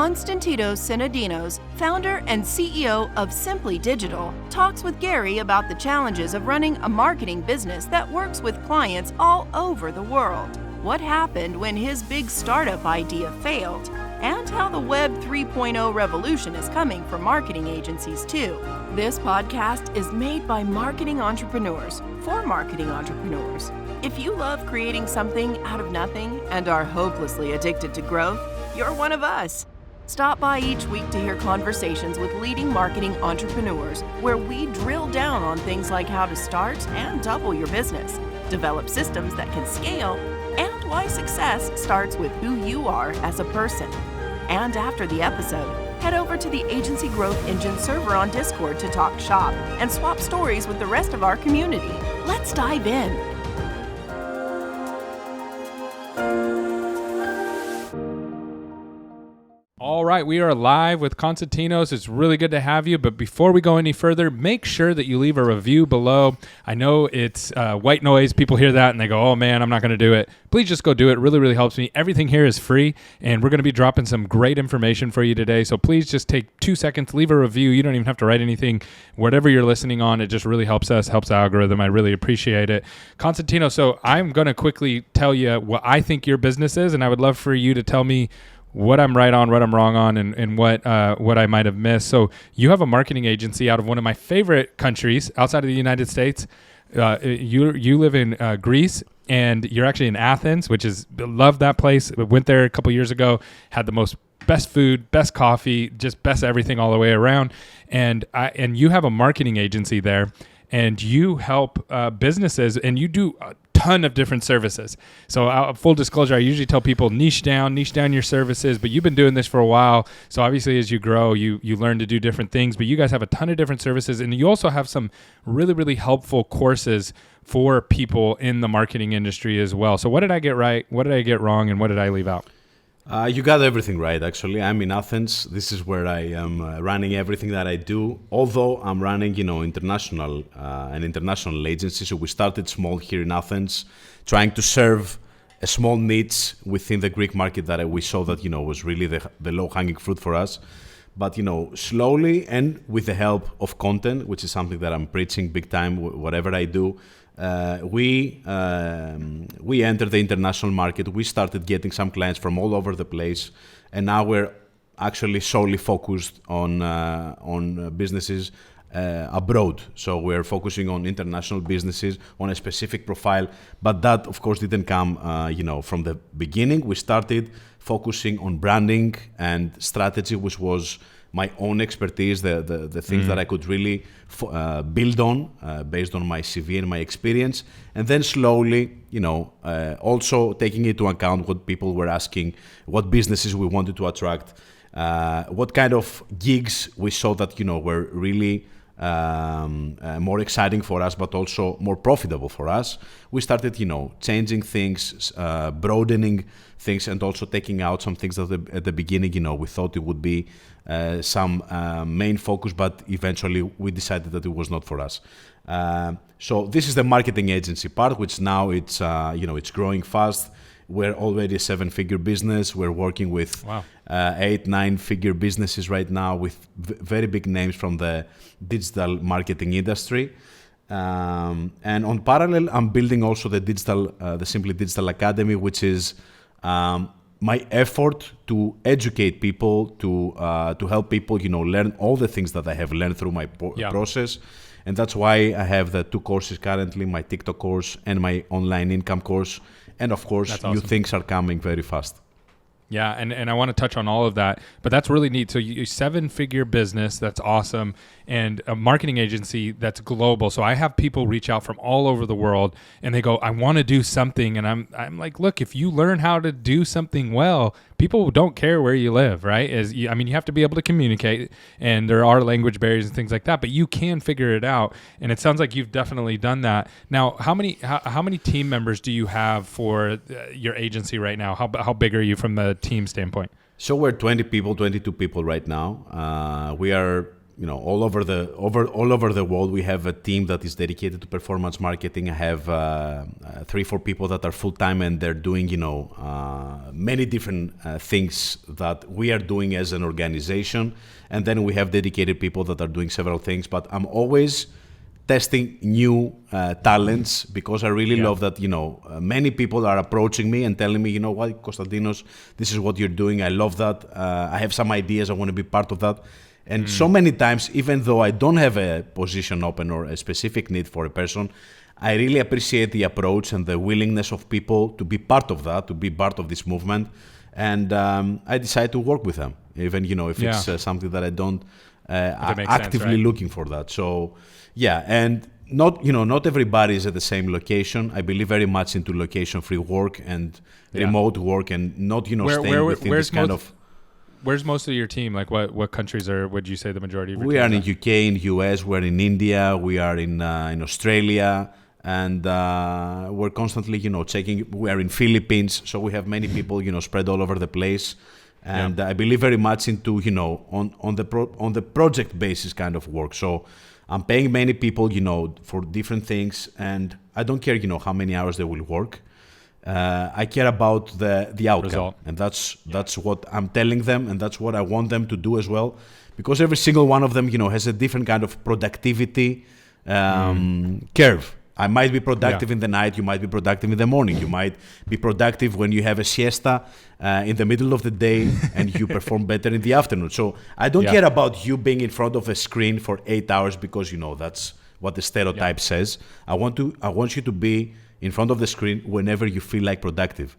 Konstantitos Synodinos, founder and CEO of Simply Digital, talks with Gary about the challenges of running a marketing business that works with clients all over the world. What happened when his big startup idea failed, and how the Web 3.0 revolution is coming for marketing agencies too. This podcast is made by marketing entrepreneurs for marketing entrepreneurs. If you love creating something out of nothing and are hopelessly addicted to growth, you're one of us. Stop by each week to hear conversations with leading marketing entrepreneurs where we drill down on things like how to start and double your business, develop systems that can scale, and why success starts with who you are as a person. And after the episode, head over to the Agency Growth Engine server on Discord to talk shop and swap stories with the rest of our community. Let's dive in. All right, we are live with Konstantinos. It's really good to have you. But before we go any further, make sure that you leave a review below. I know it's white noise. People hear that and they go, oh man, I'm not going to do it. Please just go do it. It really, really helps me. Everything here is free, and we're going to be dropping some great information for you today. So please just take 2 seconds, leave a review. You don't even have to write anything. Whatever you're listening on, it just really helps us, helps the algorithm. I really appreciate it. Konstantinos, so I'm going to quickly tell you what I think your business is, and I would love for you to tell me what I'm right on, what I'm wrong on, and what I might have missed. So you have a marketing agency out of one of my favorite countries outside of the United States. You live in Greece, and you're actually in Athens, which is, love that place. I went there a couple years ago, had the best food, best coffee, just best everything all the way around. And you have a marketing agency there, and you help businesses, and you do ton of different services. So full disclosure, I usually tell people niche down your services, but you've been doing this for a while. So obviously as you grow, you learn to do different things, but you guys have a ton of different services, and you also have some really, really helpful courses for people in the marketing industry as well. So what did I get right? What did I get wrong? And what did I leave out? You got everything right, actually. I'm in Athens. This is where I am running everything that I do. Although I'm running, an international agency. So we started small here in Athens, trying to serve a small niche within the Greek market that we saw that, was really the low-hanging fruit for us. But, slowly, and with the help of content, which is something that I'm preaching big time, whatever I do, we entered the international market. We started getting some clients from all over the place, and now we're actually solely focused on businesses abroad. So we're focusing on international businesses on a specific profile, but that of course didn't come from the beginning. We started focusing on branding and strategy, which was my own expertise, the things that I could really build on based on my CV and my experience. And then slowly, also taking into account what people were asking, what businesses we wanted to attract, what kind of gigs we saw that, were really more exciting for us, but also more profitable for us. We started, changing things, broadening things, and also taking out some things that at the beginning, we thought it would be some main focus, but eventually we decided that it was not for us. So this is the marketing agency part, which now it's growing fast. We're already a 7-figure business. We're working with 8-9-figure businesses right now with very big names from the digital marketing industry. And on parallel, I'm building also the Simply Digital Academy, which is my effort to educate people, to help people, learn all the things that I have learned through my process. And that's why I have the 2 courses currently, my TikTok course and my online income course. And of course, new things are coming very fast. Yeah, and I want to touch on all of that, but that's really neat. So you 7-figure business, that's awesome, and a marketing agency that's global. So I have people reach out from all over the world, and they go, I want to do something, and I'm like, look, if you learn how to do something well, people don't care where you live, right? You have to be able to communicate, and there are language barriers and things like that, but you can figure it out, and it sounds like you've definitely done that. Now, how many team members do you have for your agency right now? How big are you from the team standpoint? So we're 22 people right now. We are all over the world. We have a team that is dedicated to performance marketing. I have 3-4 people that are full time, and they're doing many different things that we are doing as an organization. And then we have dedicated people that are doing several things. But I'm always testing new talents, because I really love that, many people are approaching me and telling me, you know what, Konstantinos, this is what you're doing. I love that. I have some ideas. I want to be part of that. And so many times, even though I don't have a position open or a specific need for a person, I really appreciate the approach and the willingness of people to be part of that, to be part of this movement. And I decide to work with them, even, if it's something that I don't actively looking for that. So, yeah, and not everybody is at the same location. I believe very much into location-free work and remote work, and not, staying within this kind of... Where's most of your team? Like what countries would you say the majority of your We team are in UK, in US, we're in India, we are in Australia, and we're constantly, checking. We are in Philippines, so we have many people, spread all over the place. And I believe very much into, on the project basis kind of work. So I'm paying many people, for different things, and I don't care, how many hours they will work. I care about the outcome, result. And that's what I'm telling them, and that's what I want them to do as well, because every single one of them, has a different kind of productivity curve. I might be productive in the night, you might be productive in the morning, you might be productive when you have a siesta in the middle of the day, and you perform better in the afternoon. So I don't care about you being in front of a screen for 8 hours, because that's what the stereotype says. I want you to be in front of the screen whenever you feel like productive,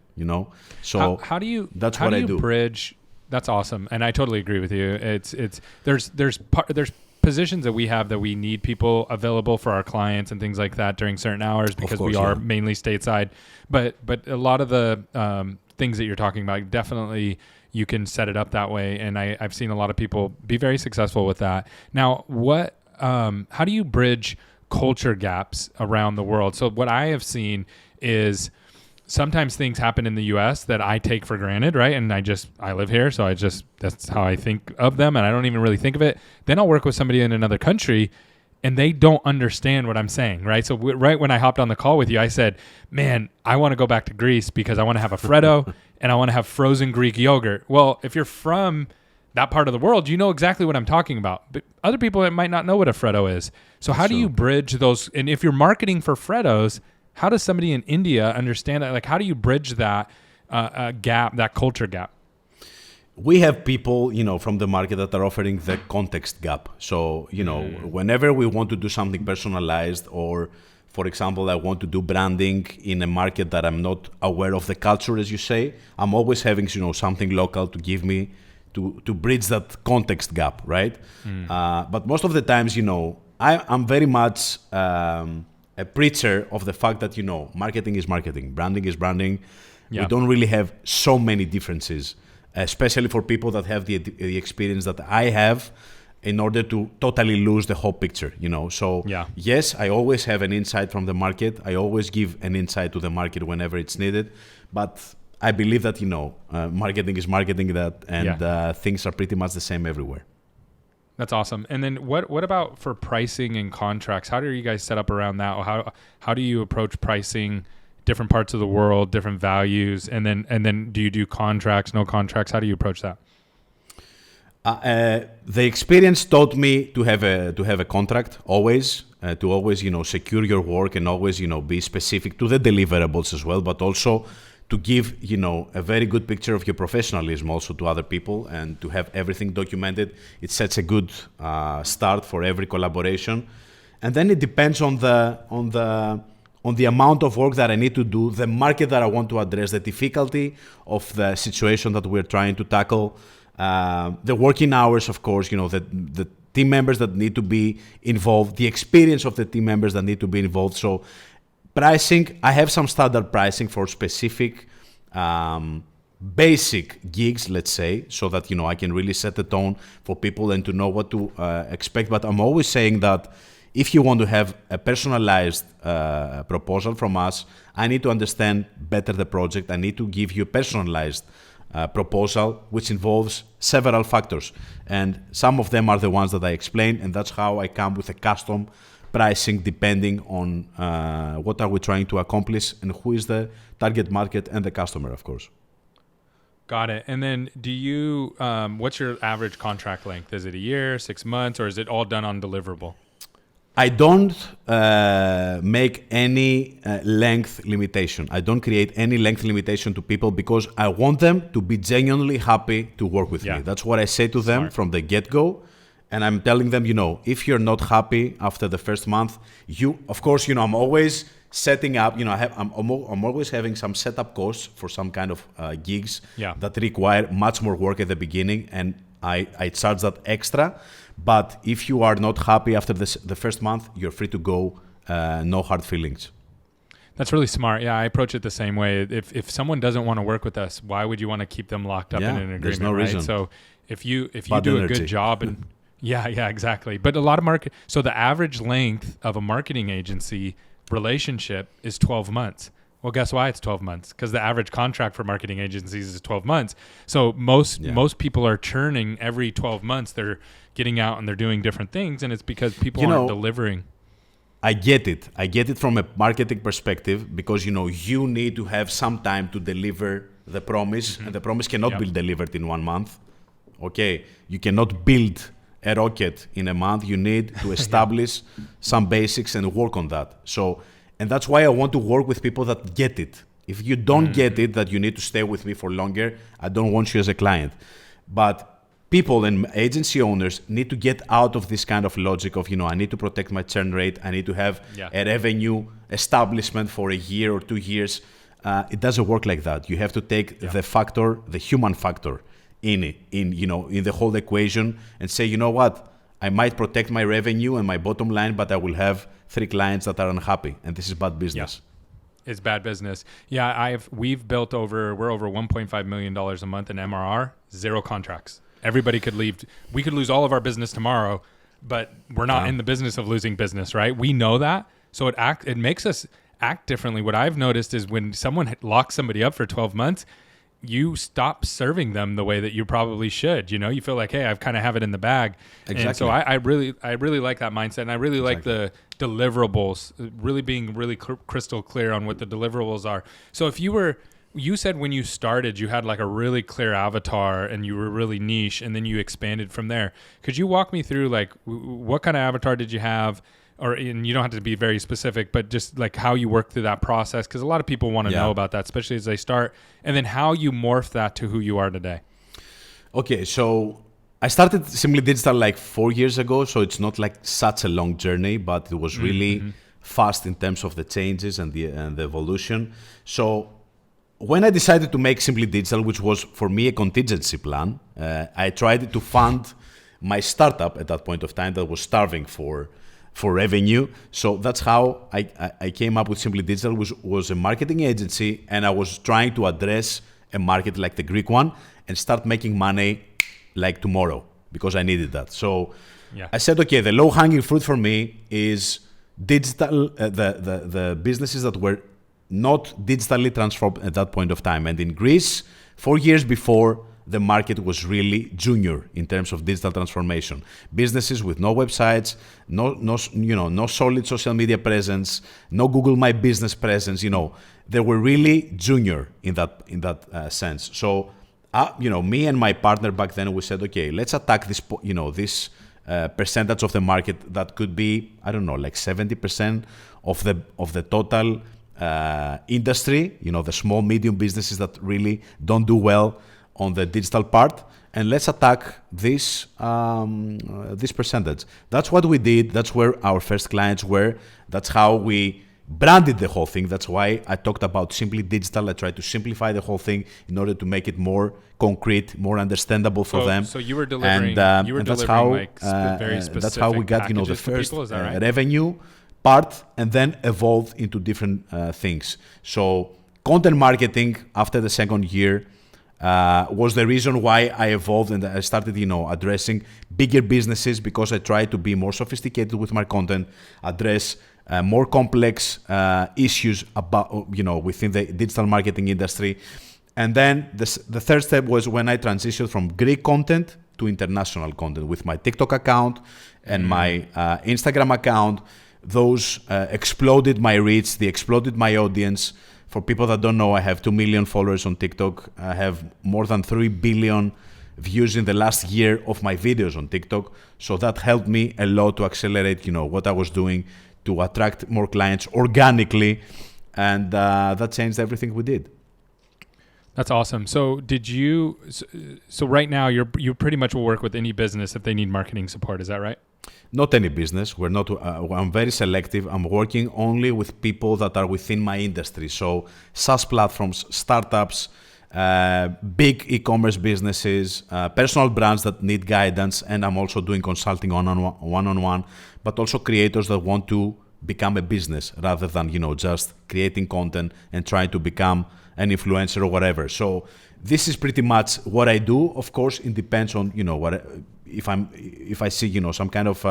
So how do you? That's how what do I you do. Bridge. That's awesome, and I totally agree with you. There's positions that we have that we need people available for our clients and things like that during certain hours, because we are mainly stateside. But a lot of the things that you're talking about, definitely you can set it up that way, and I've seen a lot of people be very successful with that. Now, how do you bridge culture gaps around the world? So what I have seen is sometimes things happen in the US that I take for granted, right? And I live here, so that's how I think of them, and I don't even really think of it. Then I'll work with somebody in another country, and they don't understand what I'm saying, right? So right when I hopped on the call with you, I said, man, I want to go back to Greece because I want to have a freddo and I want to have frozen Greek yogurt. Well, if you're from that part of the world, you know exactly what I'm talking about. But other people might not know what a freddo is. So how do you bridge those? And if you're marketing for freddos, how does somebody in India understand that? Like, how do you bridge that gap, that culture gap? We have people, from the market that are offering the context gap. So, whenever we want to do something personalized, or, for example, I want to do branding in a market that I'm not aware of the culture, as you say, I'm always having, something local to give me to bridge that context gap, right? But most of the times, I'm very much a preacher of the fact that, marketing is marketing, branding is branding. Yeah. We don't really have so many differences, especially for people that have the experience that I have, in order to totally lose the whole picture, So yes, I always have an insight from the market. I always give an insight to the market whenever it's needed. But I believe that, marketing is marketing, and things are pretty much the same everywhere. That's awesome. And then what about for pricing and contracts? How do you guys set up around that? Or how do you approach pricing different parts of the world, different values? And then do you do contracts, no contracts? How do you approach that? The experience taught me to have a contract always, to always, secure your work, and always, be specific to the deliverables as well, but also to give, a very good picture of your professionalism also to other people, and to have everything documented. It sets a good start for every collaboration. And then it depends on the amount of work that I need to do, the market that I want to address, the difficulty of the situation that we're trying to tackle, the working hours, of course, the team members that need to be involved, the experience of the team members that need to be involved. So pricing, I have some standard pricing for specific basic gigs, let's say, so that, I can really set the tone for people and to know what to expect. But I'm always saying that if you want to have a personalized proposal from us, I need to understand better the project. I need to give you a personalized proposal, which involves several factors. And some of them are the ones that I explained, and that's how I come with a custom pricing depending on what are we trying to accomplish and who is the target market and the customer, of course. Got it. And then do you, what's your average contract length? Is it a year, 6 months, or is it all done on deliverable? I don't make any length limitation. I don't create any length limitation to people because I want them to be genuinely happy to work with me. That's what I say to them from the get-go. And I'm telling them, if you're not happy after the first month, of course, I'm always setting up, I'm always having some setup costs for some kind of gigs that require much more work at the beginning. And I charge that extra. But if you are not happy after the first month, you're free to go. No hard feelings. That's really smart. Yeah, I approach it the same way. If someone doesn't want to work with us, why would you want to keep them locked up in an agreement? There's no reason. So if you do a good job and yeah, exactly. But a lot of so the average length of a marketing agency relationship is 12 months. Well, guess why it's 12 months? Because the average contract for marketing agencies is 12 months. So most people are churning every 12 months. They're getting out and they're doing different things, and it's because people aren't delivering. I get it. I get it from a marketing perspective because, you need to have some time to deliver the promise, and the promise cannot be delivered in 1 month. Okay, you cannot build a rocket in a month. You need to establish some basics and work on that. And that's why I want to work with people that get it. If you don't get it, that you need to stay with me for longer, I don't want you as a client. But people and agency owners need to get out of this kind of logic of, I need to protect my churn rate. I need to have a revenue establishment for a year or 2 years. It doesn't work like that. You have to take the human factor in the whole equation and say, you know what? I might protect my revenue and my bottom line, but I will have 3 clients that are unhappy, and this is bad business. Yeah. It's bad business. Yeah, we're over $1.5 million a month in MRR, 0 contracts. Everybody could leave. We could lose all of our business tomorrow, but we're not in the business of losing business, right? We know that. So it makes us act differently. What I've noticed is when someone locks somebody up for 12 months, you stop serving them the way that you probably should. You feel like, hey, I've kind of have it in the bag. Exactly. And so I really like that mindset. And I really like the deliverables, really being really crystal clear on what the deliverables are. So if you said when you started, you had like a really clear avatar and you were really niche and then you expanded from there. Could you walk me through like what kind of avatar did you have? And you don't have to be very specific, but just like how you work through that process, because a lot of people want to know about that, especially as they start, and then how you morph that to who you are today. Okay, so I started Simply Digital like 4 years ago, so it's not like such a long journey, but it was really fast in terms of the changes and the evolution. So when I decided to make Simply Digital, which was for me a contingency plan, I tried to fund my startup at that point of time that was starving for revenue. So that's how I came up with Simply Digital, which was a marketing agency, and I was trying to address a market like the Greek one and start making money like tomorrow because I needed that. So I said, okay, the low-hanging fruit for me is digital, the businesses that were not digitally transformed at that point of time. And in Greece, 4 years before, the market was really junior in terms of digital transformation. Businesses with no websites, no solid social media presence, no Google My Business presence. They were really junior in that sense. So, me and my partner back then, we said, okay, let's attack this, this percentage of the market that could be, I don't know, like 70% of the total industry. The small, medium businesses that really don't do well on the digital part, and let's attack this percentage. That's what we did. That's where our first clients were. That's how we branded the whole thing. That's why I talked about Simply Digital. I tried to simplify the whole thing in order to make it more concrete, more understandable for them. So you were delivering, that's how very specific that's how we got the first people, is that right? revenue part, and then evolved into different things. So content marketing after the second year was the reason why I evolved and I started, addressing bigger businesses because I tried to be more sophisticated with my content, address more complex issues about, within the digital marketing industry. And then the third step was when I transitioned from Greek content to international content with my TikTok account and my Instagram account. Those exploded my reach. They exploded my audience. For people that don't know, I have 2 million followers on TikTok. I have more than 3 billion views in the last year of my videos on TikTok. So that helped me a lot to accelerate, what I was doing to attract more clients organically. And that changed everything we did. That's awesome. So so right now you pretty much will work with any business if they need marketing support. Is that right? Not any business. We're not. I'm very selective. I'm working only with people that are within my industry. So SaaS platforms, startups, big e-commerce businesses, personal brands that need guidance, and I'm also doing consulting one-on-one, but also creators that want to become a business rather than just creating content and trying to become an influencer or whatever. So this is pretty much what I do. Of course, it depends on what if I see some kind of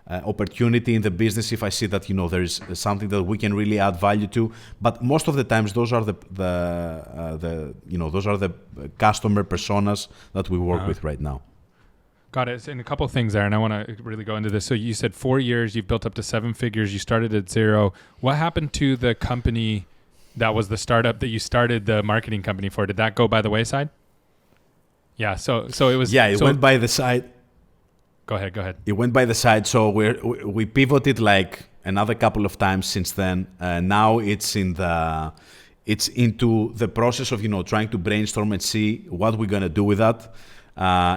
opportunity in the business, if I see that there is something that we can really add value to. But most of the times, those are the customer personas that we work with right now. Got it. And a couple of things there, and I want to really go into this. So you said 4 years, you've built up to 7 figures. You started at 0. What happened to the company that was the startup that you started the marketing company for? Did that go by the wayside? Yeah. So it was. Yeah, it went by the side. Go ahead. It went by the side. So we pivoted like another couple of times since then. Now it's into the process of trying to brainstorm and see what we're gonna do with that.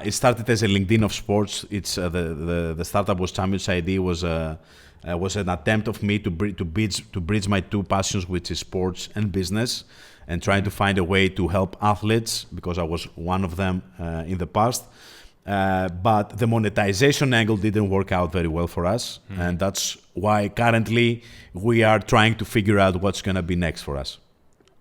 It started as a LinkedIn of sports. It's the startup was Champions ID. Was an attempt of me to bridge my two passions, which is sports and business, and trying to find a way to help athletes because I was one of them in the past. But the monetization angle didn't work out very well for us, and that's why currently we are trying to figure out what's going to be next for us.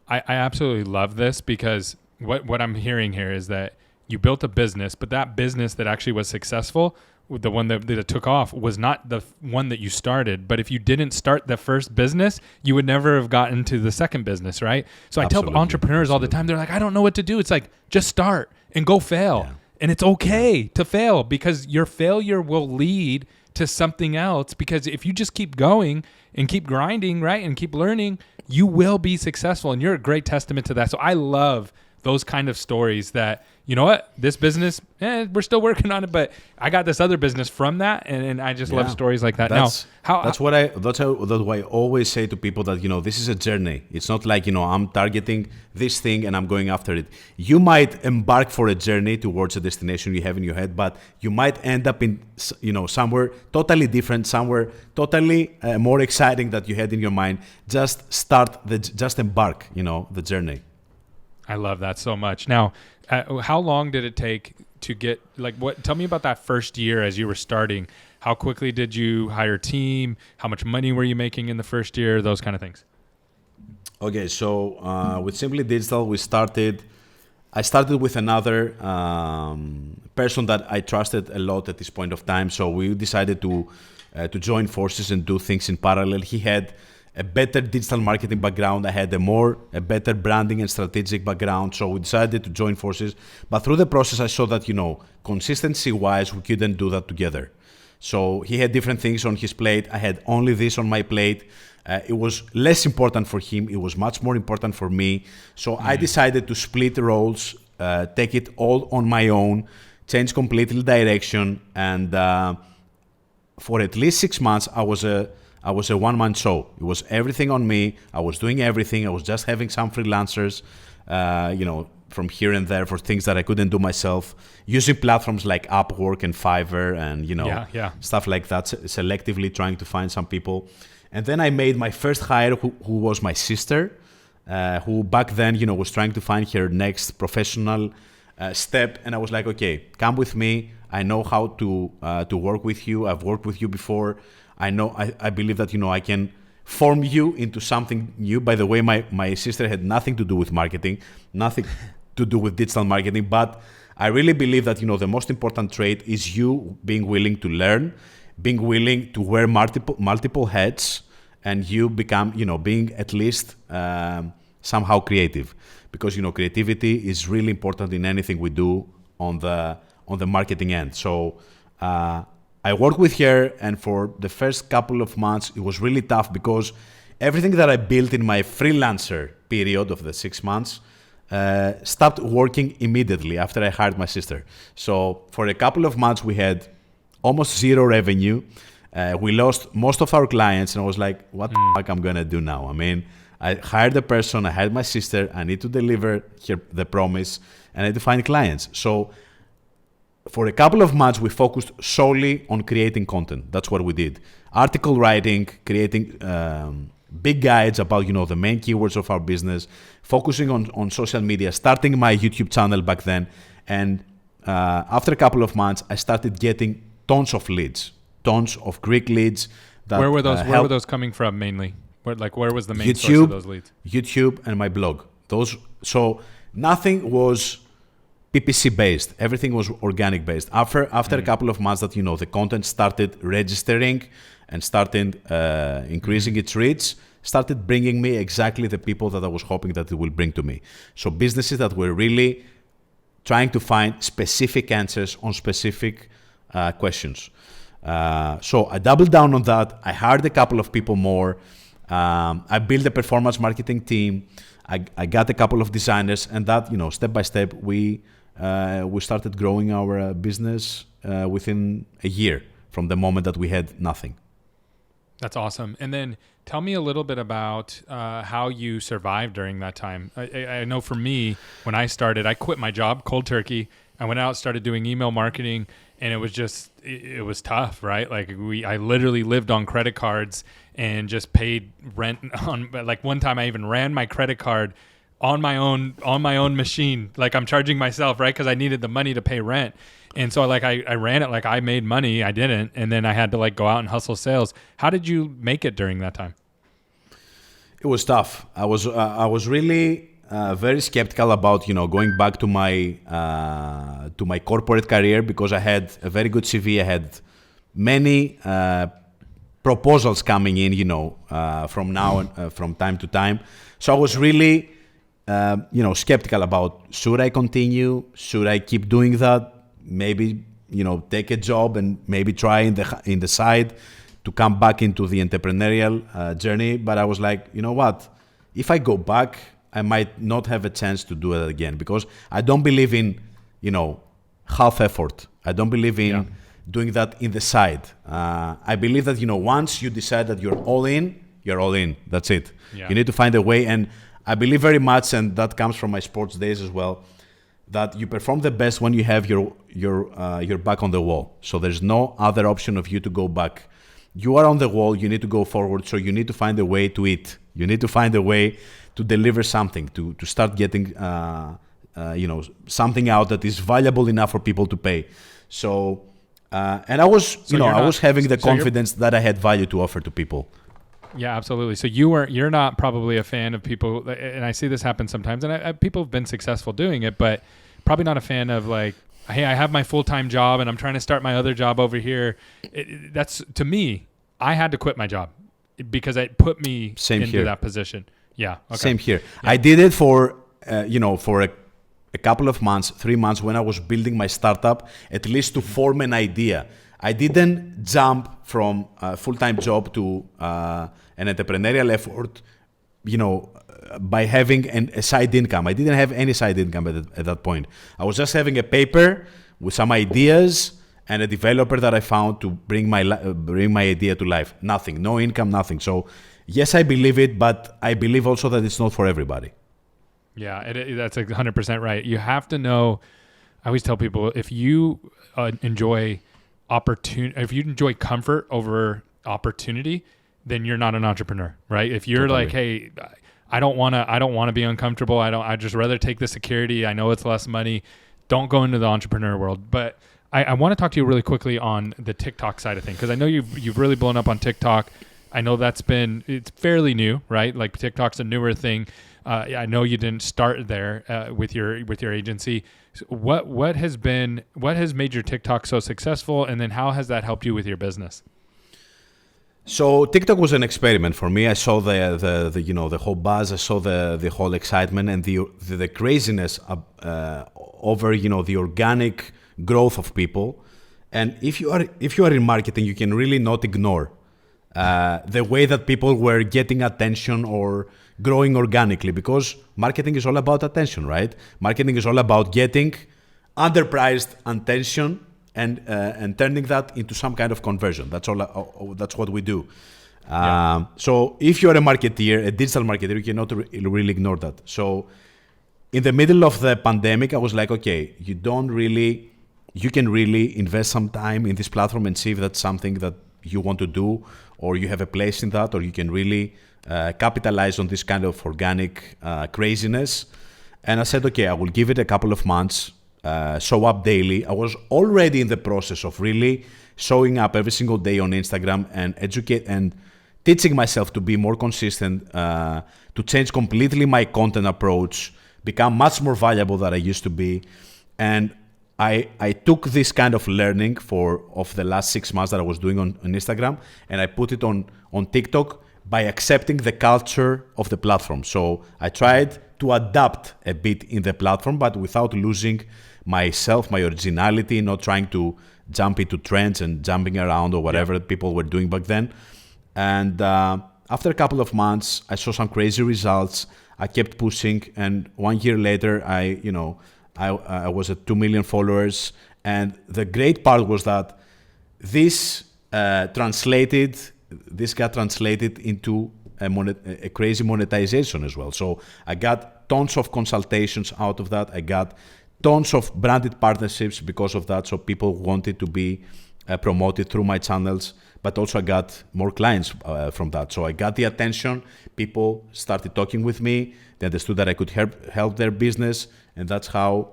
I absolutely love this because what I'm hearing here is that you built a business, but that business that actually was successful, the one that took off, was not the one that you started. But if you didn't start the first business, you would never have gotten to the second business, right? So I tell entrepreneurs all the time, they're like, I don't know what to do. It's like, just start and go fail. Yeah. And it's okay to fail because your failure will lead to something else. Because if you just keep going and keep grinding, right, and keep learning, you will be successful. And you're a great testament to that. So I love those kind of stories that, you know what, this business, we're still working on it, but I got this other business from that, and I just love stories like that. That's what I always say to people, that this is a journey. It's not like I'm targeting this thing and I'm going after it. You might embark for a journey towards a destination you have in your head, but you might end up in somewhere totally different, somewhere totally more exciting that you had in your mind. Just embark, the journey. I love that so much. Now, how long did it take to get, tell me about that first year as you were starting. How quickly did you hire a team? How much money were you making in the first year? Those kind of things. Okay, so with Simply Digital, I started with another person that I trusted a lot at this point of time. So we decided to join forces and do things in parallel. He had a better digital marketing background. I had a better branding and strategic background. So we decided to join forces. But through the process, I saw that, consistency-wise, we couldn't do that together. So he had different things on his plate. I had only this on my plate. It was less important for him. It was much more important for me. So I decided to split the roles, take it all on my own, change completely direction. And for at least 6 months, I was a one-man show. It was everything on me. I was doing everything. I was just having some freelancers, from here and there for things that I couldn't do myself, using platforms like Upwork and Fiverr and, stuff like that, selectively trying to find some people. And then I made my first hire, who was my sister, who back then, was trying to find her next professional step. And I was like, okay, come with me. I know how to work with you. I've worked with you before. I believe that, I can form you into something new. By the way, my sister had nothing to do with marketing, nothing to do with digital marketing, but I really believe that, the most important trait is you being willing to learn, being willing to wear multiple hats, and you become, being at least somehow creative. because creativity is really important in anything we do on the marketing end. So I worked with her, and for the first couple of months, it was really tough because everything that I built in my freelancer period of the 6 months stopped working immediately after I hired my sister. So for a couple of months, we had almost zero revenue. We lost most of our clients, and I was like, what the fuck I'm going to do now? I mean, I hired a person, I hired my sister, I need to deliver her the promise, and I need to find clients. So for a couple of months, we focused solely on creating content. That's what we did. Article writing, creating big guides about the main keywords of our business, focusing on social media, starting my YouTube channel back then. And after a couple of months, I started getting tons of leads, tons of Greek leads. That, where were those coming from mainly? Where was the main source of those leads? YouTube and my blog. So nothing was PPC based. Everything was organic based. After a couple of months that the content started registering and started increasing its reach, started bringing me exactly the people that I was hoping that it will bring to me. So businesses that were really trying to find specific answers on specific questions. So I doubled down on that. I hired a couple of people more. I built a performance marketing team. I got a couple of designers, and that step by step we started growing our business within a year from the moment that we had nothing. That's awesome. And then tell me a little bit about how you survived during that time. I know for me, when I started, I quit my job cold turkey. I went out, started doing email marketing, and it was tough, right? Like I literally lived on credit cards and just paid rent on, like one time I even ran my credit card on my own machine. Like I'm charging myself, right? Cause I needed the money to pay rent. And so like I ran it like I made money. I didn't. And then I had to like go out and hustle sales. How did you make it during that time? It was tough. I was really very skeptical about going back to my corporate career because I had a very good CV. I had many proposals coming in, from time to time. So I was really, skeptical about should I continue? Should I keep doing that? Maybe take a job and maybe try in the side to come back into the entrepreneurial journey. But I was like, you know what? If I go back, I might not have a chance to do it again because I don't believe in, half effort. I don't believe in doing that in the side. I believe that, once you decide that you're all in, you're all in. That's it. Yeah. You need to find a way. And I believe very much, and that comes from my sports days as well, that you perform the best when you have your back on the wall. So there's no other option of you to go back. You are on the wall, you need to go forward, so you need to find a way to eat. You need to find a way to deliver something, to start getting something out that is valuable enough for people to pay. So, and I was, I was having the confidence that I had value to offer to people. Yeah, absolutely. So you're not probably a fan of people, and I see this happen sometimes, and people have been successful doing it, but probably not a fan of like, hey, I have my full-time job and I'm trying to start my other job over here. That's, to me, I had to quit my job because it put me into that position. Yeah. Okay. Same here. Yeah. I did it for a couple of months, 3 months when I was building my startup, at least to form an idea. I didn't jump from a full-time job to an entrepreneurial effort, by having a side income. I didn't have any side income at that point. I was just having a paper with some ideas and a developer that I found to bring my idea to life. Nothing, no income, nothing. So yes, I believe it, but I believe also that it's not for everybody. Yeah, that's 100% right. You have to know. I always tell people, if you enjoy if you enjoy comfort over opportunity, then you're not an entrepreneur, right? If you're like, hey, I don't want to be uncomfortable. I just rather take the security. I know it's less money. Don't go into the entrepreneur world. But I want to talk to you really quickly on the TikTok side of things, because I know you've really blown up on TikTok. I know it's fairly new, right? Like TikTok's a newer thing. I know you didn't start there with your agency. So what has made your TikTok so successful, and then how has that helped you with your business? So TikTok was an experiment for me. I saw the whole buzz. I saw the whole excitement and the craziness over the organic growth of people. And if you are in marketing, you can really not ignore the way that people were getting attention or growing organically, because marketing is all about attention, right? Marketing is all about getting underpriced attention and turning that into some kind of conversion. That's all. That's what we do. So if you're a marketeer, a digital marketer, you cannot really ignore that. So in the middle of the pandemic, I was like, okay, you can really invest some time in this platform and see if that's something that you want to do, or you have a place in that, or you can really capitalize on this kind of organic craziness. And I said, okay, I will give it a couple of months, show up daily. I was already in the process of really showing up every single day on Instagram and educate and teaching myself to be more consistent, to change completely my content approach, become much more valuable than I used to be. And I took this kind of learning of the last 6 months that I was doing on Instagram, and I put it on TikTok by accepting the culture of the platform. So I tried to adapt a bit in the platform, but without losing myself, my originality, not trying to jump into trends and jumping around or whatever people were doing back then. And after a couple of months, I saw some crazy results. I kept pushing, and 1 year later, I was at 2 million followers. And the great part was that this got translated into a crazy monetization as well. So I got tons of consultations out of that. I got tons of branded partnerships because of that. So people wanted to be promoted through my channels, but also I got more clients from that. So I got the attention. People started talking with me. They understood that I could help their business, and that's how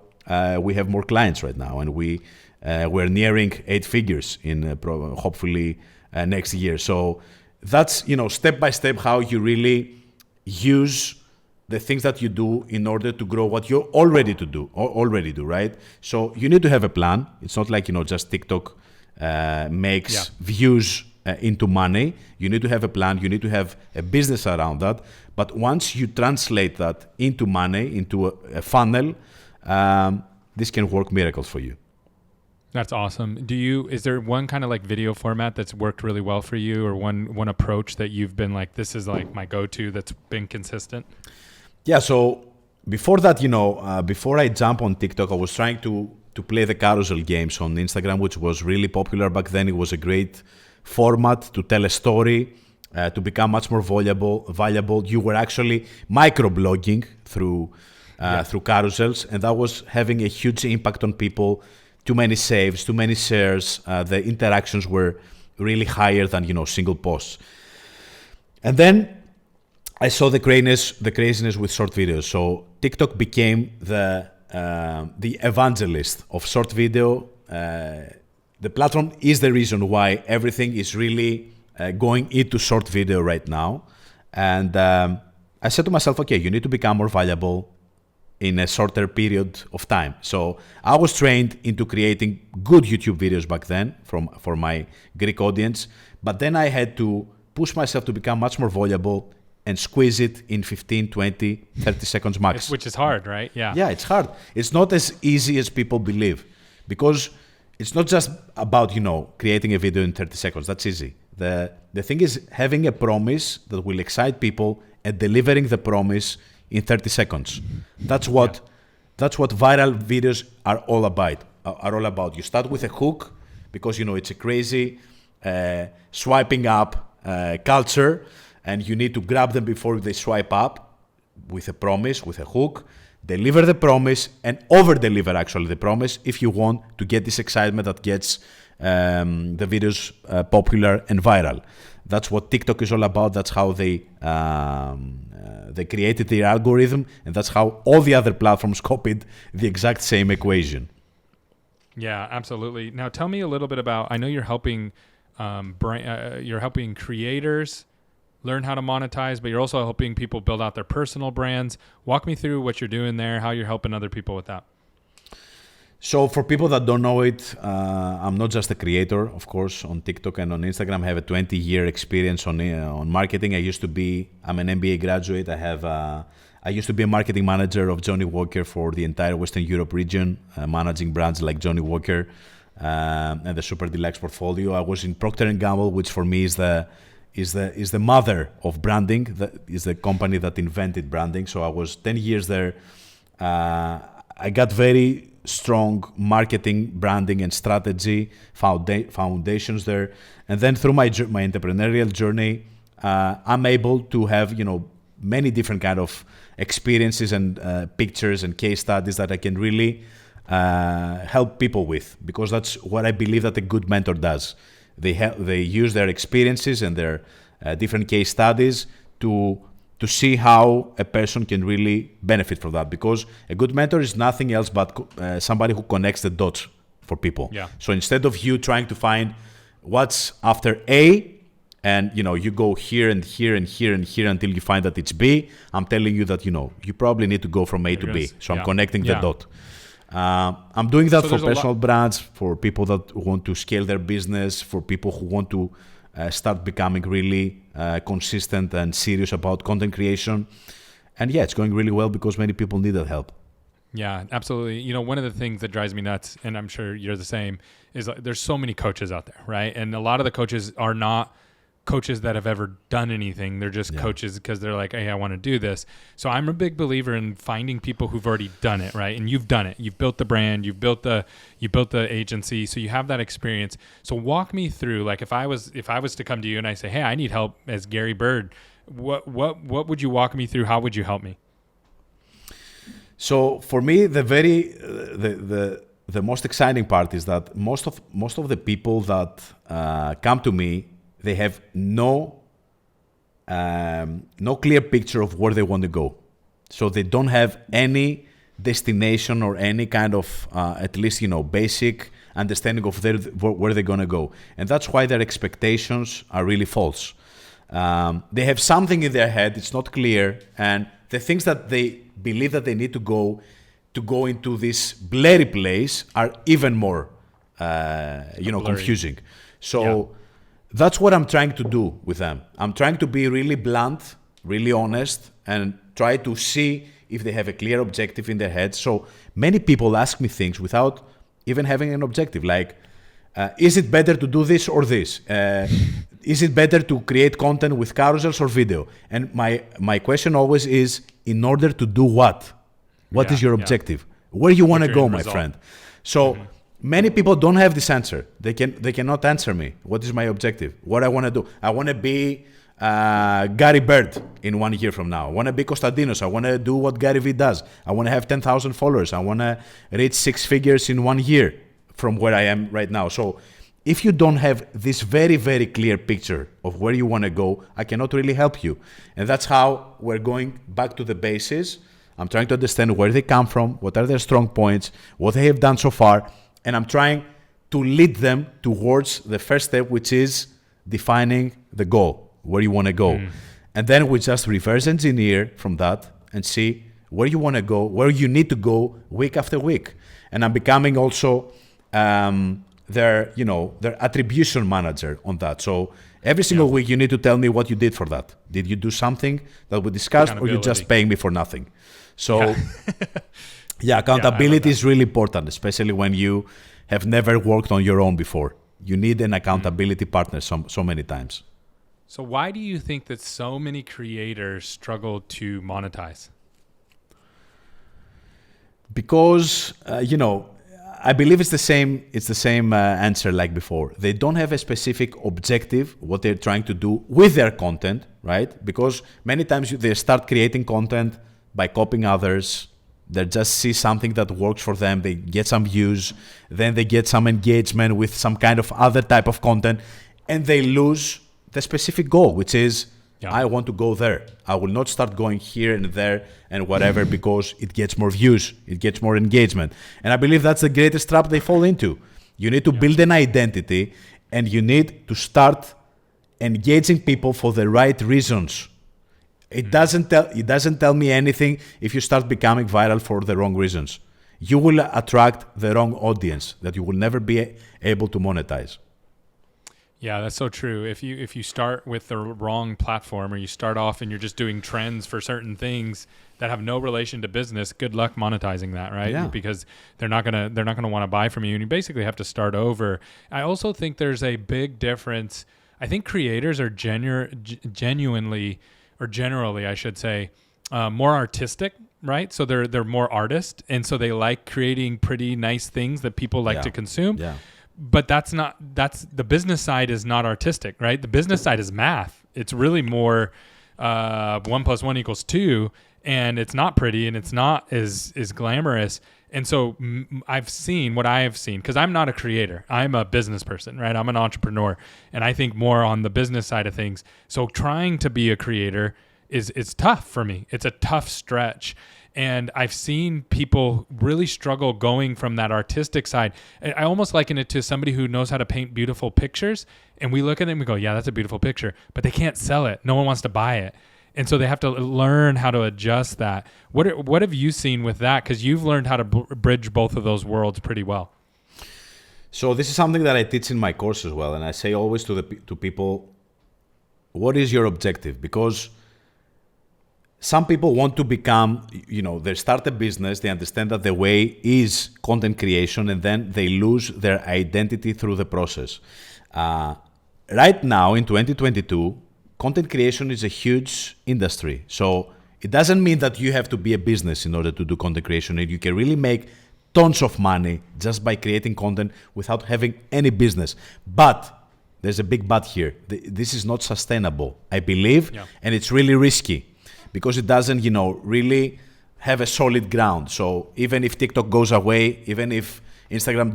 we have more clients right now. And we're nearing 8 figures in hopefully next year. So that's step by step how you really use the things that you do in order to grow what you already do, right? So you need to have a plan. It's not like just TikTok makes views into money. You need to have a plan. You need to have a business around that. But once you translate that into money, into a funnel, this can work miracles for you. That's awesome. Is there one kind of like video format that's worked really well for you, or one approach that you've been like, this is like my go-to that's been consistent? Yeah. So before that, before I jump on TikTok, I was trying to play the carousel games on Instagram, which was really popular back then. It was a great format to tell a story, to become much more valuable. You were actually microblogging through carousels, and that was having a huge impact on people. Too many saves, too many shares. The interactions were really higher than single posts. And then I saw the craziness with short videos. So TikTok became the evangelist of short video. The platform is the reason why everything is really going into short video right now. And I said to myself, okay, you need to become more valuable in a shorter period of time. So I was trained into creating good YouTube videos back then for my Greek audience, but then I had to push myself to become much more valuable and squeeze it in 15, 20, 30 seconds max. Which is hard, right? Yeah. Yeah, it's hard. It's not as easy as people believe, because it's not just about, creating a video in 30 seconds. That's easy. The thing is having a promise that will excite people and delivering the promise in 30 seconds. That's what viral videos are all about. You start with a hook because it's a crazy swiping up culture, and you need to grab them before they swipe up with a promise, with a hook, deliver the promise, and over-deliver actually the promise if you want to get this excitement that gets the videos popular and viral. That's what TikTok is all about. That's how they created their algorithm, and that's how all the other platforms copied the exact same equation. Yeah, absolutely. Now, tell me a little bit about. I know you're helping creators learn how to monetize, but you're also helping people build out their personal brands. Walk me through what you're doing there, how you're helping other people with that. So for people that don't know it, I'm not just a creator, of course, on TikTok and on Instagram. I have a 20-year experience on marketing. I'm an MBA graduate. I used to be a marketing manager of Johnny Walker for the entire Western Europe region, managing brands like Johnny Walker and the Super Deluxe portfolio. I was in Procter & Gamble, which for me is the mother of branding. That is the company that invented branding. So I was 10 years there. I got very strong marketing, branding, and strategy foundations there. And then through my entrepreneurial journey, I'm able to have many different kind of experiences and pictures and case studies that I can really help people with, because that's what I believe that a good mentor does. They use their experiences and their different case studies to see how a person can really benefit from that, because a good mentor is nothing else but somebody who connects the dots for people. Yeah. So instead of you trying to find what's after A, and you go here and here and here and here until you find that it's B, I'm telling you that you probably need to go from A to B. So I'm connecting the dot. I'm doing that for personal brands, for people that want to scale their business, for people who want to start becoming really consistent and serious about content creation. And yeah, it's going really well because many people need that help. Yeah, absolutely. One of the things that drives me nuts, and I'm sure you're the same, is there's so many coaches out there, right? And a lot of the coaches are not coaches that have ever done anything. They're just coaches because they're like, hey, I want to do this. So I'm a big believer in finding people who've already done it, right? And you've done it. You've built the brand, you've built the agency, so you have that experience. So walk me through, like if I was to come to you and I say, hey, I need help as Gary Bird, what would you walk me through? How would you help me? So for me, the most exciting part is that most of the people that come to me, they have no clear picture of where they want to go. So they don't have any destination or any kind of, at least, basic understanding of where they're going to go. And that's why their expectations are really false. They have something in their head, it's not clear, and the things that they believe that they need to go into this blurry place are even more, confusing. So that's what I'm trying to do with them. I'm trying to be really blunt, really honest, and try to see if they have a clear objective in their head. So many people ask me things without even having an objective, like, is it better to do this or this? Is it better to create content with carousels or video? And my question always is, in order to do what? What is your objective? Where you want to go, my friend? So many people don't have this answer. They cannot answer me. What is my objective? What I want to do? I want to be Gary Bird in 1 year from now. I want to be Konstantinos. I want to do what Gary V does. I want to have 10,000 followers. I want to reach 6 figures in 1 year from where I am right now. So if you don't have this very, very clear picture of where you want to go, I cannot really help you. And that's how we're going back to the basis. I'm trying to understand where they come from, what are their strong points, what they have done so far, and I'm trying to lead them towards the first step, which is defining the goal, where you want to go. And then we just reverse engineer from that and see where you want to go, where you need to go week after week. And I'm becoming also their attribution manager on that. So every single week you need to tell me what you did for that. Did you do something that we discussed, or you're just paying me for nothing? So accountability is really important, especially when you have never worked on your own before. You need an accountability partner so many times. So why do you think that so many creators struggle to monetize? Because, I believe it's the same answer like before. They don't have a specific objective, what they're trying to do with their content, right? Because many times they start creating content by copying others. They just see something that works for them. They get some views. Then they get some engagement with some kind of other type of content. And they lose the specific goal, which is, I want to go there. I will not start going here and there and whatever because it gets more views, it gets more engagement. And I believe that's the greatest trap they fall into. You need to build an identity, and you need to start engaging people for the right reasons. It doesn't tell me anything if you start becoming viral for the wrong reasons. you will attract the wrong audience that you will never be able to monetize. Yeah, that's so true. If you start with the wrong platform, or you start off and you're just doing trends for certain things that have no relation to business, good luck monetizing that, right? Yeah. Because they're not gonna want to buy from you, and you basically have to start over. I also think there's a big difference. I think creators are genuinely, or generally, I should say, more artistic, right? So they're more artist, and so they like creating pretty nice things that people like to consume. Yeah. But that's the business side is not artistic, right? The business side is math. It's really more 1 + 1 = 2, and it's not pretty, and it's not as glamorous. And so I've seen what I have seen, because I'm not a creator. I'm a business person, right? I'm an entrepreneur, and I think more on the business side of things. So trying to be a creator is tough for me. It's a tough stretch. And I've seen people really struggle going from that artistic side. I almost liken it to somebody who knows how to paint beautiful pictures. And we look at it and we go, yeah, that's a beautiful picture. But they can't sell it. No one wants to buy it. And so they have to learn how to adjust that. What have you seen with that? Because you've learned how to bridge both of those worlds pretty well. So this is something that I teach in my course as well. And I say always to people, what is your objective? Because some people want to become, they start a business, they understand that the way is content creation, and then they lose their identity through the process. Right now, in 2022, content creation is a huge industry. So it doesn't mean that you have to be a business in order to do content creation. And you can really make tons of money just by creating content without having any business. But there's a big but here. This is not sustainable, I believe, and it's really risky. Because it doesn't, really have a solid ground. So even if TikTok goes away, even if Instagram,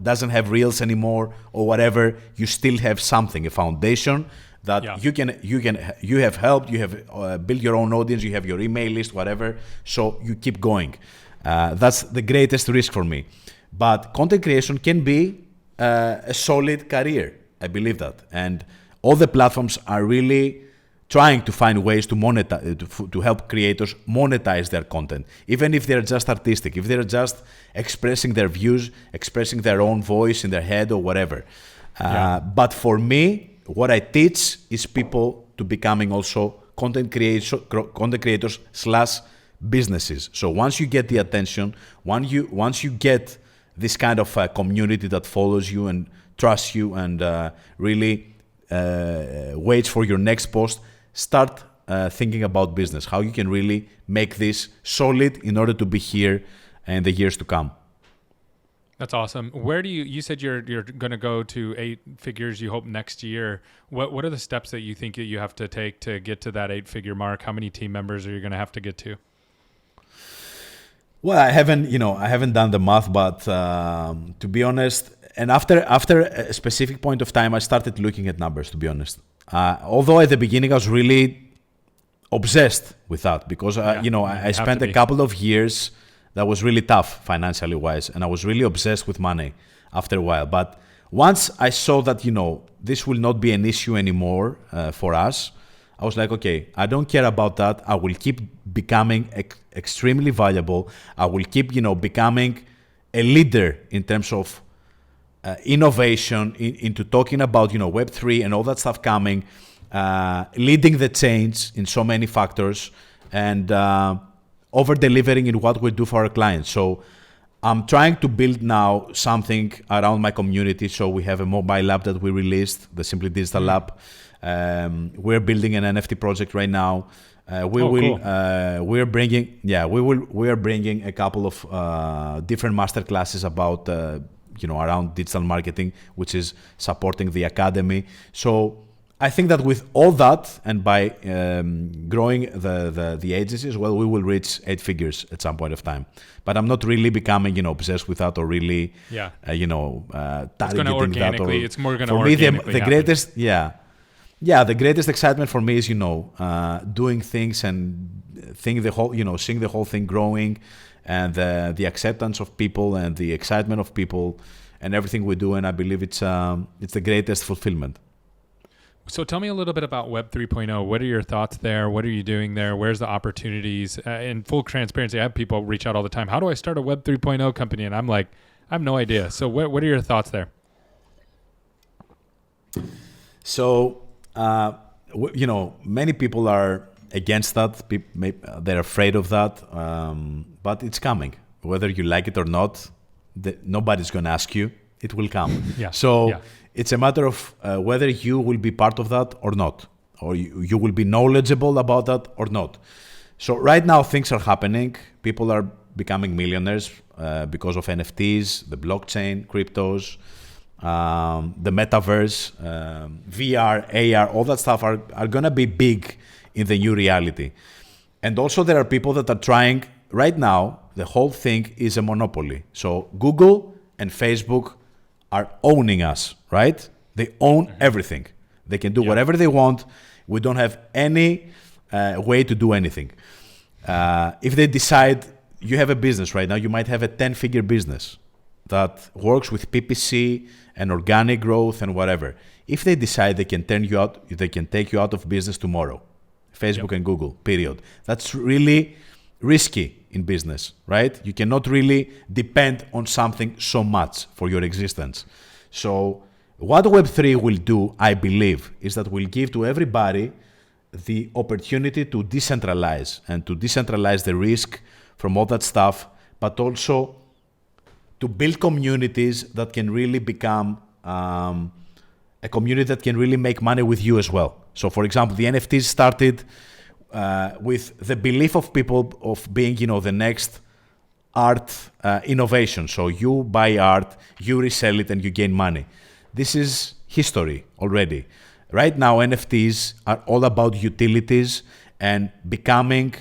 doesn't have Reels anymore or whatever, you still have something, a foundation that you have helped, you have built your own audience, you have your email list, whatever. So you keep going. That's the greatest risk for me. But content creation can be a solid career. I believe that, and all the platforms are really trying to find ways to monetize, to help creators monetize their content, even if they're just artistic, if they're just expressing their views, expressing their own voice in their head or whatever. But for me, what I teach is people to becoming also content creators / businesses. So once you get the attention, once you get this kind of community that follows you and trusts you and really waits for your next post, start thinking about business, how you can really make this solid in order to be here in the years to come. That's awesome. Where do you said you're going to go to 8 figures, you hope, next year. What are the steps that you think that you have to take to get to that 8-figure mark? How many team members are you going to have to get to? Well, I haven't done the math, but to be honest, and after a specific point of time, I started looking at numbers, to be honest. Although at the beginning I was really obsessed with that because, I spent a couple of years that was really tough financially wise, and I was really obsessed with money after a while. But once I saw that, this will not be an issue anymore for us, I was like, okay, I don't care about that. I will keep becoming extremely valuable. I will keep, becoming a leader in terms of innovation, into talking about, Web3 and all that stuff coming, leading the change in so many factors, and over-delivering in what we do for our clients. So I'm trying to build now something around my community. So we have a mobile app that we released, the Simply Digital app. We're building an NFT project right now. We are bringing a couple of different masterclasses about around digital marketing, which is supporting the academy. So I think that with all that, and by growing the agency as well, we will reach 8 figures at some point of time. But I'm not really becoming obsessed with that, or really targeting that. Or, it's more going to organically happen. The greatest excitement for me is doing things and seeing the whole thing growing, and the acceptance of people and the excitement of people and everything we do. And I believe it's the greatest fulfillment. So tell me a little bit about Web 3.0. What are your thoughts there? What are you doing there? Where's the opportunities? In full transparency, I have people reach out all the time. How do I start a Web 3.0 company? And I'm like, I have no idea. So what are your thoughts there? So, many people are against that. They're afraid of that. But it's coming. Whether you like it or not, nobody's going to ask you. It will come. It's a matter of whether you will be part of that or not, or you will be knowledgeable about that or not. So right now things are happening. People are becoming millionaires because of NFTs, the blockchain, cryptos, the metaverse, VR, AR, all that stuff are going to be big in the new reality. And also there are people that are trying, right now, the whole thing is a monopoly. So Google and Facebook are owning us, right? They own everything. They can do whatever they want. We don't have any way to do anything. If they decide, you have a business right now, you might have a 10-figure business that works with PPC and organic growth and whatever. If they decide they can turn you out, they can take you out of business tomorrow. Facebook and Google, period. That's really risky in business, right? You cannot really depend on something so much for your existence. So what Web3 will do, I believe, is that will give to everybody the opportunity to decentralize and to decentralize the risk from all that stuff, but also to build communities that can really become a community that can really make money with you as well. So, for example, the NFTs started with the belief of people of being, the next art innovation. So you buy art, you resell it, and you gain money. This is history already. Right now, NFTs are all about utilities and becoming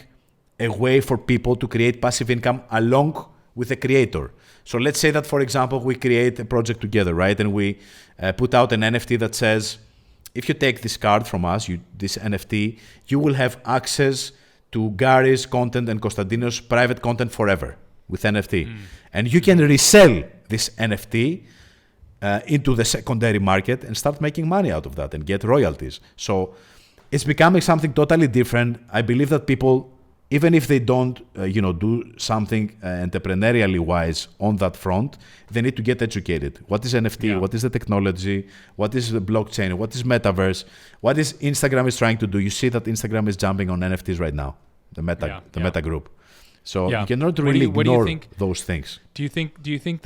a way for people to create passive income along with the creator. So let's say that, for example, we create a project together, right? And we put out an NFT that says, if you take this card from us, this NFT, you will have access to Gary's content and Konstantinos' private content forever with NFT. And you can resell this NFT into the secondary market and start making money out of that and get royalties. So it's becoming something totally different. I believe that people, even if they don't, do something entrepreneurially wise on that front, they need to get educated. What is NFT? Yeah. What is the technology? What is the blockchain? What is metaverse? What is Instagram is trying to do? You see that Instagram is jumping on NFTs right now, the Meta group. So you cannot really ignore those things. Do you think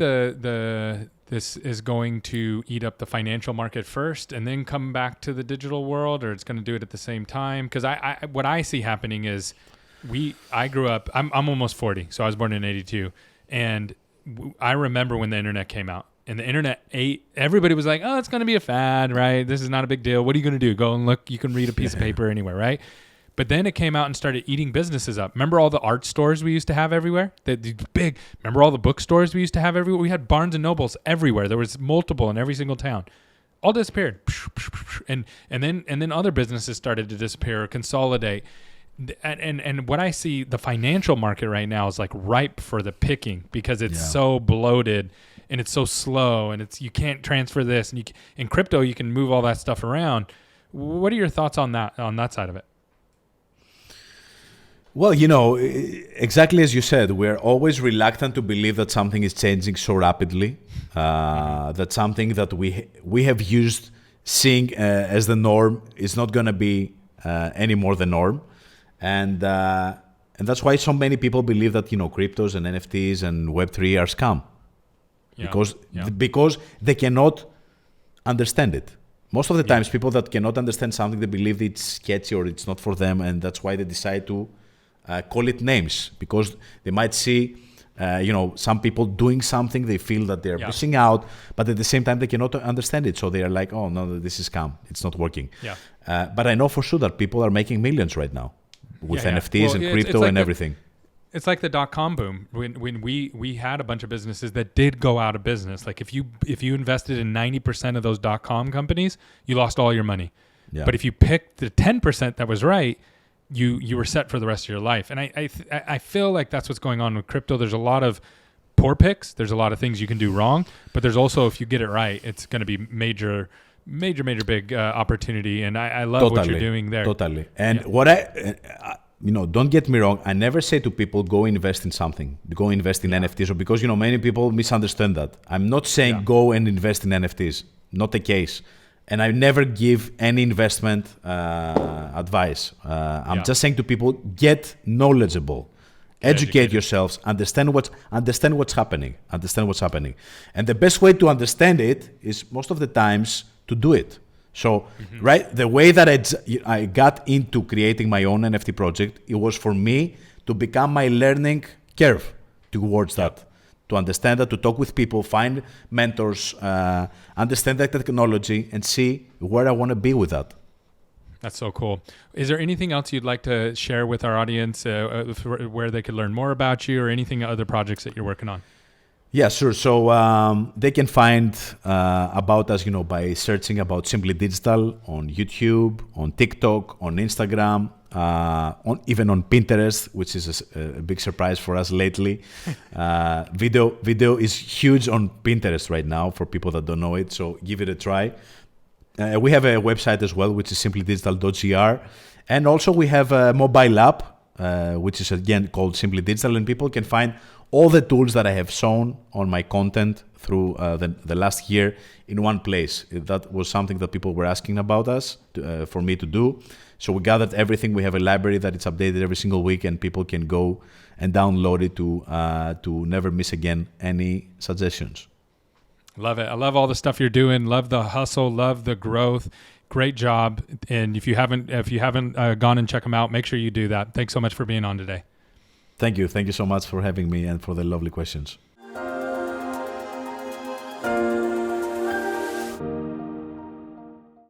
this is going to eat up the financial market first and then come back to the digital world, or it's going to do it at the same time? Because what I see happening is, I grew up, I'm almost 40, so I was born in 82. And I remember when the internet came out, and the internet everybody was like, oh, it's going to be a fad, right? This is not a big deal. What are you going to do? Go and look, you can read a piece of paper anywhere, right? But then it came out and started eating businesses up. Remember all the art stores we used to have everywhere? Remember all the bookstores we used to have everywhere? We had Barnes and Nobles everywhere. There was multiple in every single town. All disappeared. And then other businesses started to disappear or consolidate. And what I see, the financial market right now is like ripe for the picking because it's so bloated and it's so slow and you can't transfer this, and in crypto you can move all that stuff around. What are your thoughts on that side of it? Well, exactly as you said, we're always reluctant to believe that something is changing so rapidly, that something that we have used seeing as the norm is not going to be anymore the norm. And that's why so many people believe that, cryptos and NFTs and Web3 are scam. Because they cannot understand it. Most of the times, people that cannot understand something, they believe it's sketchy or it's not for them, and that's why they decide to call it names, because they might see, some people doing something, they feel that they're missing out, but at the same time, they cannot understand it. So they are like, oh, no, this is scam. It's not working. But I know for sure that people are making millions right now with NFTs and crypto and everything. It's like the .com boom. When we had a bunch of businesses that did go out of business. Like if you invested in 90% of those .com companies, you lost all your money. But if you picked the 10% that was right, you were set for the rest of your life. And I feel like that's what's going on with crypto. There's a lot of poor picks. There's a lot of things you can do wrong, but there's also, if you get it right, it's going to be major major big opportunity, and I love what you're doing there. Totally. And what don't get me wrong, I never say to people, go invest in something, go invest in NFTs, or because, many people misunderstand that. I'm not saying go and invest in NFTs, not the case. And I never give any investment advice. I'm just saying to people, get knowledgeable. Educate yourselves, understand what's happening. And the best way to understand it is most of the times to do it. So, right, the way that I got into creating my own NFT project, it was for me to become my learning curve towards that. To understand that, to talk with people, find mentors, understand the technology, and see where I want to be with that. That's so cool. Is there anything else you'd like to share with our audience where they could learn more about you, or anything other projects that you're working on? Yeah, sure. So they can find about us, by searching about Simply Digital on YouTube, on TikTok, on Instagram, even on Pinterest, which is a big surprise for us lately. Video is huge on Pinterest right now for people that don't know it. So give it a try. We have a website as well, which is simplydigital.gr. And also we have a mobile app, which is again called Simply Digital, and people can find all the tools that I have shown on my content through the last year in one place. That was something that people were asking about us for me to do. So we gathered everything. We have a library that is updated every single week, and people can go and download it to never miss again any suggestions. Love it. I love all the stuff you're doing. Love the hustle. Love the growth. Great job. And if you haven't gone and check them out, make sure you do that. Thanks so much for being on today. Thank you. Thank you so much for having me and for the lovely questions.